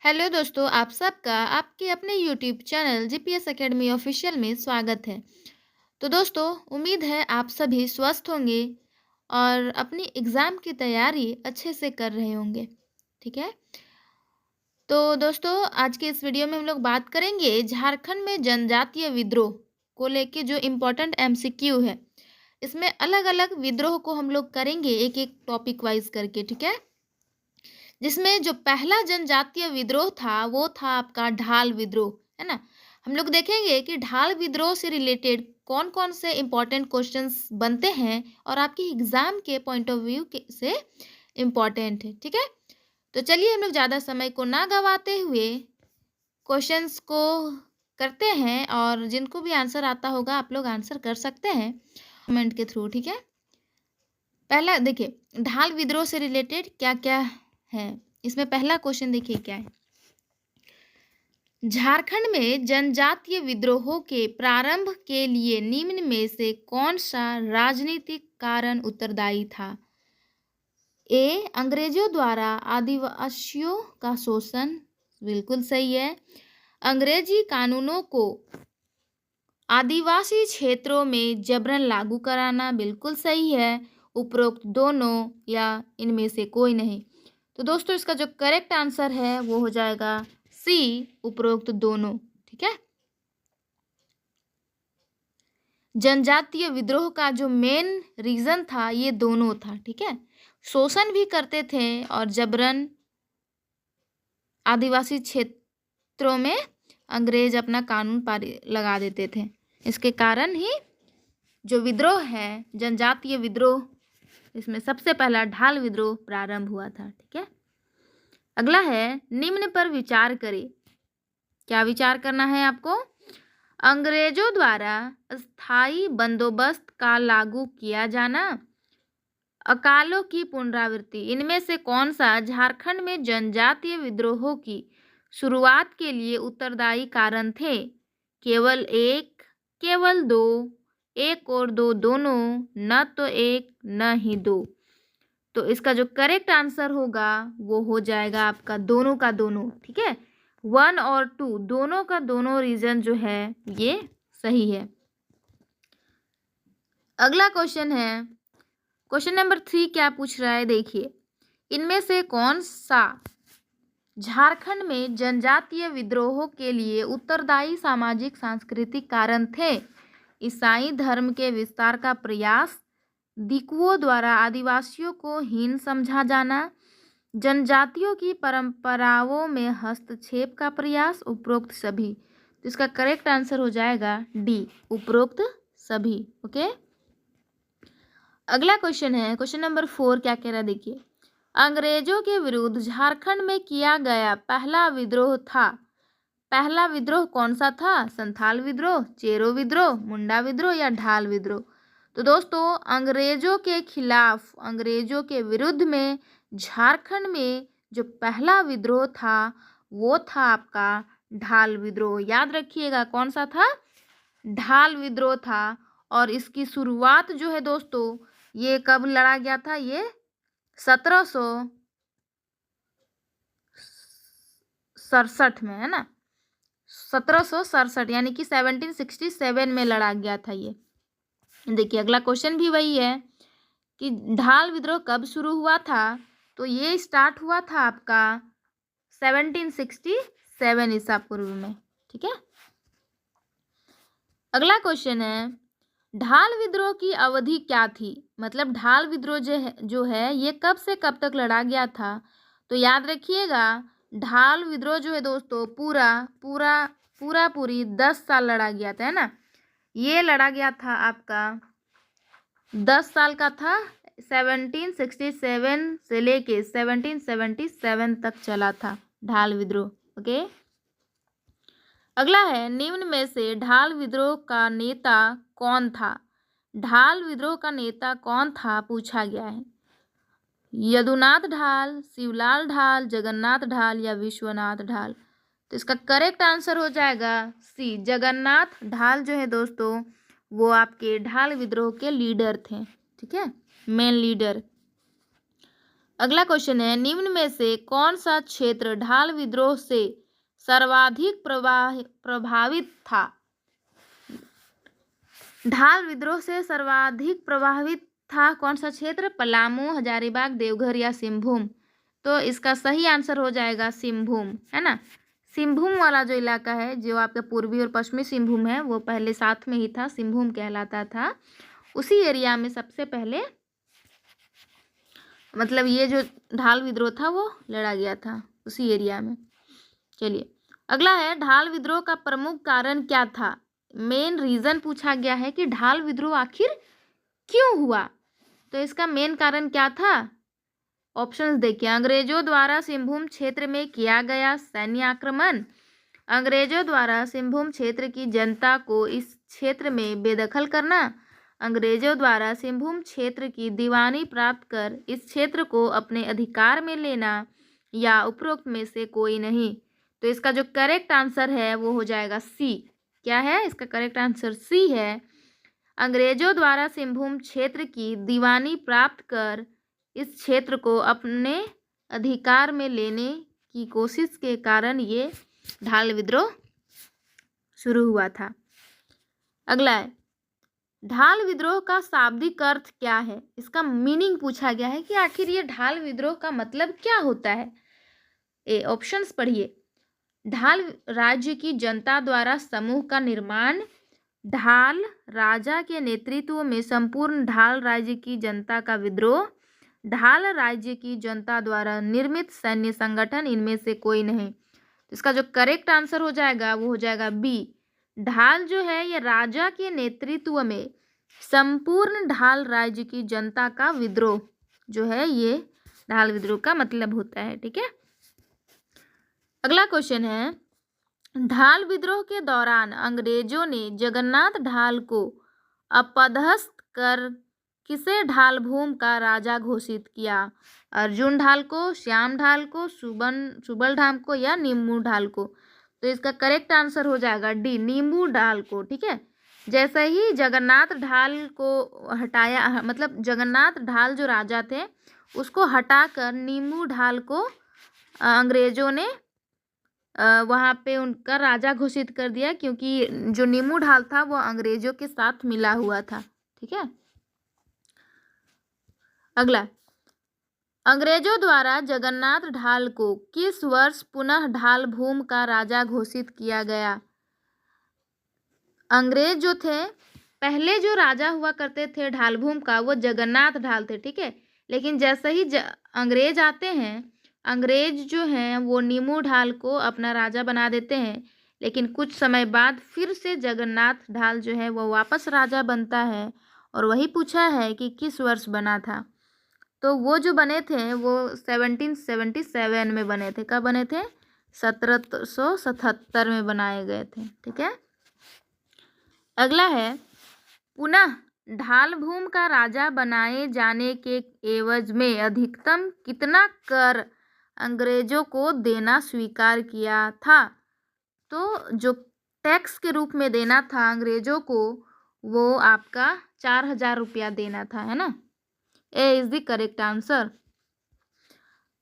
Hello दोस्तों, आप सबका आपके अपने YouTube channel GPS academy official में स्वागत है। तो दोस्तों, उम्मीद है आप सभी स्वस्थ होंगे और अपनी एग्ज़ाम की तैयारी अच्छे से कर रहे होंगे। ठीक है। तो दोस्तों, आज के इस वीडियो में हम लोग बात करेंगे झारखंड में जनजातीय विद्रोह को लेके जो इम्पोर्टेंट एमसीक्यू है। इसमें अलग अलग विद्रोह को हम लोग करेंगे एक एक टॉपिक वाइज करके। ठीक है। जिसमें जो पहला जनजातीय विद्रोह था वो था आपका ढाल विद्रोह, है ना। हम लोग देखेंगे कि ढाल विद्रोह से रिलेटेड कौन कौन से इम्पोर्टेंट क्वेश्चंस बनते हैं और आपकी एग्जाम के पॉइंट ऑफ व्यू से इम्पोर्टेंट है। ठीक है। तो चलिए हम लोग ज़्यादा समय को ना गवाते हुए क्वेश्चंस को करते हैं, और जिनको भी आंसर आता होगा आप लोग आंसर कर सकते हैं कमेंट के थ्रू। ठीक है। पहला देखिए, ढाल विद्रोह से रिलेटेड क्या क्या है। इसमें पहला क्वेश्चन देखिए क्या है। झारखंड में जनजातीय विद्रोहों के प्रारंभ के लिए निम्न में से कौन सा राजनीतिक कारण उत्तरदायी था। ए, अंग्रेजों द्वारा आदिवासियों का शोषण, बिल्कुल सही है। अंग्रेजी कानूनों को आदिवासी क्षेत्रों में जबरन लागू कराना, बिल्कुल सही है। उपरोक्त दोनों या इनमें से कोई नहीं। तो दोस्तों, इसका जो करेक्ट आंसर है वो हो जाएगा सी, उपरोक्त दोनों। ठीक है। जनजातीय विद्रोह का जो मेन रीजन था ये दोनों था। ठीक है। शोषण भी करते थे और जबरन आदिवासी क्षेत्रों में अंग्रेज अपना कानून पारी लगा देते थे। इसके कारण ही जो विद्रोह है जनजातीय विद्रोह, इसमें सबसे पहला ढाल विद्रोह प्रारंभ हुआ था। ठीक है। अगला है, निम्न पर विचार करें। क्या विचार करना है आपको। अंग्रेजों द्वारा स्थायी बंदोबस्त का लागू किया जाना, अकालों की पुनरावृत्ति, इनमें से कौन सा झारखंड में जनजातीय विद्रोहों की शुरुआत के लिए उत्तरदायी कारण थे। केवल एक, केवल दो, एक और दो, दोनों, न तो एक न ही दो। तो इसका जो करेक्ट आंसर होगा वो हो जाएगा आपका दोनों का दोनों। ठीक है। 1 और 2 दोनों का दोनों रीजन जो है ये सही है। अगला क्वेश्चन है, क्वेश्चन नंबर 3 क्या पूछ रहा है देखिए। इनमें से कौन सा झारखंड में जनजातीय विद्रोहों के लिए उत्तरदायी सामाजिक सांस्कृतिक कारण थे। ईसाई धर्म के विस्तार का प्रयास, दिकुओं द्वारा आदिवासियों को हीन समझा जाना, जनजातियों की परंपराओं में हस्तक्षेप का प्रयास, उपरोक्त सभी। तो इसका करेक्ट आंसर हो जाएगा डी, उपरोक्त सभी। ओके। अगला क्वेश्चन है, क्वेश्चन नंबर 4 क्या कह रहा है देखिए। अंग्रेजों के विरुद्ध झारखंड में किया गया पहला विद्रोह था। पहला विद्रोह कौन सा था। संथाल विद्रोह, चेरो विद्रोह, मुंडा विद्रोह या ढाल विद्रोह। तो दोस्तों, अंग्रेजों के खिलाफ, अंग्रेजों के विरुद्ध में झारखंड में जो पहला विद्रोह था वो था आपका ढाल विद्रोह। याद रखिएगा कौन सा था, ढाल विद्रोह था। और इसकी शुरुआत जो है दोस्तों ये कब लड़ा गया था, ये 1767 में, है ना। 1767 यानी कि 1767 में लड़ा गया था ये। देखिए अगला क्वेश्चन भी वही है कि ढाल विद्रोह कब शुरू हुआ था। तो ये स्टार्ट हुआ था आपका 1767 ईसा पूर्व में। ठीक है। अगला क्वेश्चन है, ढाल विद्रोह की अवधि क्या थी। मतलब ढाल विद्रोह जो है ये कब से कब तक लड़ा गया था। तो याद रखिएगा ढाल विद्रोह जो है दोस्तों पूरी 10 साल लड़ा गया था, है ना। ये लड़ा गया था आपका 10 साल का था। 1767 से लेके 1777 तक चला था ढाल विद्रोह। ओके। अगला है, निम्न में से ढाल विद्रोह का नेता कौन था। ढाल विद्रोह का नेता कौन था पूछा गया है। यदुनाथ ढाल, शिवलाल ढाल, जगन्नाथ ढाल या विश्वनाथ ढाल। तो इसका करेक्ट आंसर हो जाएगा सी, जगन्नाथ ढाल जो है दोस्तों वो आपके ढाल विद्रोह के लीडर थे। ठीक है, मेन लीडर। अगला क्वेश्चन है, निम्न में से कौन सा क्षेत्र ढाल विद्रोह से सर्वाधिक प्रभावित था? ढाल विद्रोह से सर्वाधिक प्रभावित था कौन सा क्षेत्र? पलामू, हजारीबाग, देवघर या सिंहभूम? तो इसका सही आंसर हो जाएगा सिंहभूम, है ना। सिंहभूम वाला जो इलाका है, जो आपका पूर्वी और पश्चिमी सिंहभूम है, वो पहले साथ में ही था, सिंहभूम कहलाता था। उसी एरिया में सबसे पहले मतलब ये जो ढाल विद्रोह था वो लड़ा गया था उसी एरिया में। चलिए अगला है, ढाल विद्रोह का प्रमुख कारण क्या था? मेन रीजन पूछा गया है कि ढाल विद्रोह आखिर क्यों हुआ, तो इसका मेन कारण क्या था? ऑप्शंस देखिए, अंग्रेजों द्वारा सिंहभूम क्षेत्र में किया गया सैन्य आक्रमण, अंग्रेजों द्वारा सिंहभूम क्षेत्र की जनता को इस क्षेत्र में बेदखल करना, अंग्रेजों द्वारा सिंहभूम क्षेत्र की दीवानी प्राप्त कर इस क्षेत्र को अपने अधिकार में लेना, या उपरोक्त में से कोई नहीं। तो इसका जो करेक्ट आंसर है वो हो जाएगा सी। क्या है इसका करेक्ट आंसर? सी है। अंग्रेजों द्वारा सिंहभूम क्षेत्र की दीवानी प्राप्त कर इस क्षेत्र को अपने अधिकार में लेने की कोशिश के कारण ये ढाल विद्रोह शुरू हुआ था। अगला है, ढाल विद्रोह का शाब्दिक अर्थ क्या है? इसका मीनिंग पूछा गया है कि आखिर ये ढाल विद्रोह का मतलब क्या होता है। ऑप्शंस पढ़िए, ढाल राज्य की जनता द्वारा समूह का निर्माण, ढाल राजा के नेतृत्व में संपूर्ण ढाल राज्य की जनता का विद्रोह, ढाल राज्य की जनता द्वारा निर्मित सैन्य संगठन, इनमें से कोई नहीं। तो इसका जो करेक्ट आंसर हो जाएगा वो हो जाएगा बी। ढाल जो है ये राजा के नेतृत्व में संपूर्ण ढाल राज्य की जनता का विद्रोह जो है, ये ढाल विद्रोह का मतलब होता है। ठीक है, अगला क्वेश्चन है, ढाल विद्रोह के दौरान अंग्रेजों ने जगन्नाथ ढाल को अपदस्थ कर किसे ढाल भूम का राजा घोषित किया? अर्जुन ढाल को, श्याम ढाल को, सुबल ढाल को या नीमू ढाल को? तो इसका करेक्ट आंसर हो जाएगा डी, नीमू ढाल को। ठीक है, जैसे ही जगन्नाथ ढाल को हटाया, मतलब जगन्नाथ ढाल जो राजा थे उसको हटाकर नीमू ढाल को अंग्रेजों ने वहाँ पे उनका राजा घोषित कर दिया, क्योंकि जो नीमू ढाल था वो अंग्रेजों के साथ मिला हुआ था। ठीक है, अगला, अंग्रेजों द्वारा जगन्नाथ ढाल को किस वर्ष पुनः ढाल भूम का राजा घोषित किया गया? अंग्रेज जो थे, पहले जो राजा हुआ करते थे ढाल भूम का वो जगन्नाथ ढाल थे। ठीक है, लेकिन जैसे ही अंग्रेज आते हैं, अंग्रेज जो हैं वो नीमू ढाल को अपना राजा बना देते हैं, लेकिन कुछ समय बाद फिर से जगन्नाथ ढाल जो है वो वापस राजा बनता है। और वही पूछा है कि किस वर्ष बना था, तो वो जो बने थे वो 1777 में बने थे। कब बने थे? 1777 में बनाए गए थे। ठीक है, अगला है, पुनः ढाल भूम का राजा बनाए जाने के एवज में अधिकतम कितना कर अंग्रेजों को देना स्वीकार किया था? तो जो टैक्स के रूप में देना था अंग्रेजों को, वो आपका 4000 रुपया देना था, है ना। A is the correct answer.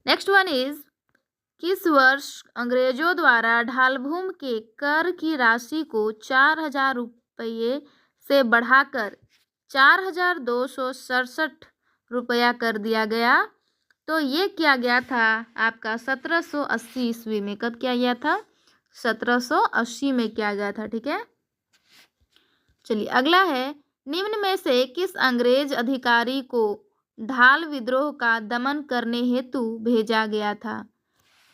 Next one is, किस वर्ष अंग्रेजों द्वारा ढाल भूम के कर की राशि को 4000 रुपये से बढ़ाकर 4267 रुपया कर दिया गया? तो ये किया गया था आपका 1780 ईस्वी में। कब किया गया था? 1780 में किया गया था। ठीक है, चलिए अगला है, निम्न में से किस अंग्रेज अधिकारी को ढाल विद्रोह का दमन करने हेतु भेजा गया था?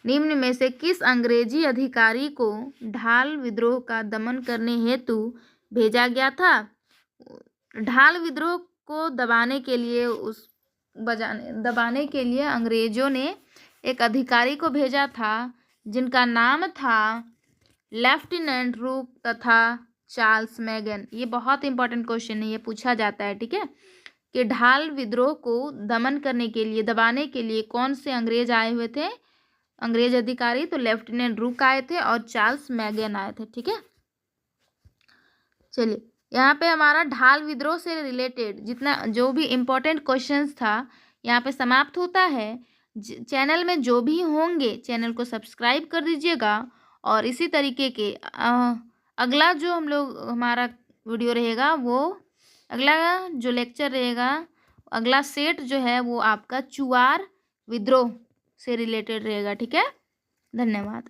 निम्न में से किस अंग्रेजी अधिकारी को ढाल विद्रोह का दमन करने हेतु भेजा गया था? ढाल विद्रोह को दबाने के लिए अंग्रेजों ने एक अधिकारी को भेजा था जिनका नाम था लेफ्टिनेंट रूक तथा चार्ल्स मैगन। ये बहुत इंपॉर्टेंट क्वेश्चन है, ये पूछा जाता है। ठीक है, कि ढाल विद्रोह को दमन करने के लिए, दबाने के लिए कौन से अंग्रेज आए हुए थे, अंग्रेज अधिकारी? तो लेफ्टिनेंट रूक आए थे और चार्ल्स मैगन आए थे। ठीक है, चलिए यहाँ पे हमारा ढाल विद्रोह से रिलेटेड जितना जो भी इम्पोर्टेंट क्वेश्चंस था यहाँ पे समाप्त होता है। चैनल में जो भी होंगे चैनल को सब्सक्राइब कर दीजिएगा और इसी तरीके के अगला जो हम लोग हमारा वीडियो रहेगा वो अगला जो लेक्चर रहेगा, अगला सेट जो है वो आपका चुआर विद्रोह से रिलेटेड रहेगा। ठीक है, धन्यवाद।